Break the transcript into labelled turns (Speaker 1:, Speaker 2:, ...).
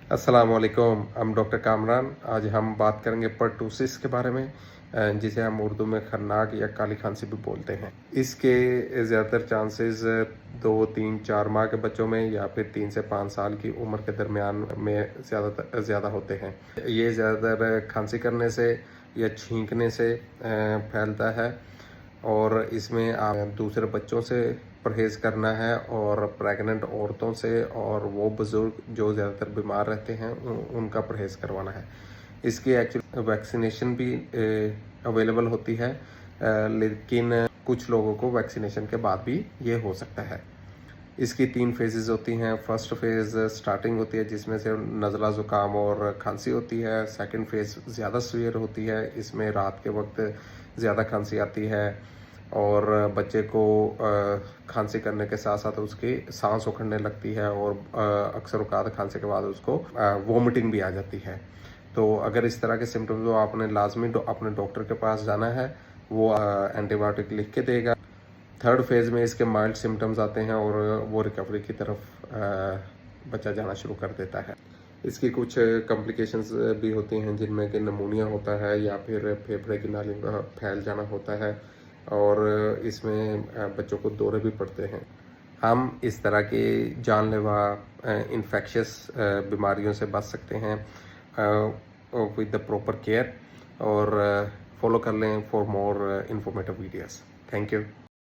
Speaker 1: अस्सलाम वालेकुम, हम डॉक्टर कामरान। आज हम बात करेंगे पर्टूसिस के बारे में, जिसे हम उर्दू में खन्नाक या काली खांसी भी बोलते हैं। इसके ज़्यादातर चांसेस 2, 3, 4 माह के बच्चों में या फिर 3 से 5 साल की उम्र के दरमियान में ज़्यादा होते हैं। ये ज़्यादातर खांसी करने से या छींकने से फैलता है और इसमें आप दूसरे बच्चों से परहेज़ करना है और प्रेग्नेंट औरतों से और वो बुज़ुर्ग जो ज़्यादातर बीमार रहते हैं उनका परहेज़ करवाना है। इसकी एक्चुअली वैक्सीनेशन भी अवेलेबल होती है, लेकिन कुछ लोगों को वैक्सीनेशन के बाद भी ये हो सकता है। इसकी 3 फ़ेज़ेज़ होती हैं। फर्स्ट फ़ेज़ स्टार्टिंग होती है जिसमें से नज़ला ज़ुकाम और खांसी होती है। सेकंड फ़ेज़ ज़्यादा सीवियर होती है, इसमें रात के वक्त ज़्यादा खांसी आती है और बच्चे को खांसी करने के साथ साथ उसकी सांस उखड़ने लगती है और अक्सर औक़ात खांसी के बाद उसको वॉमिटिंग भी आ जाती है। तो अगर इस तरह के सिम्टम्स हो, आपने लाजमी अपने डॉक्टर के पास जाना है, वो एंटीबायोटिक लिख के देगा। थर्ड फेज़ में इसके माइल्ड सिम्टम्स आते हैं और वो रिकवरी की तरफ बच्चा जाना शुरू कर देता है। इसकी कुछ कॉम्प्लिकेशंस भी होती हैं जिनमें कि निमोनिया होता है या फिर फेफड़े की नालियों का फैल जाना होता है और इसमें बच्चों को दौरे भी पड़ते हैं। हम इस तरह की जानलेवा इन्फेक्शियस बीमारियों से बच सकते हैं विद द प्रॉपर केयर और फॉलो कर लें for more informative videos. Thank you.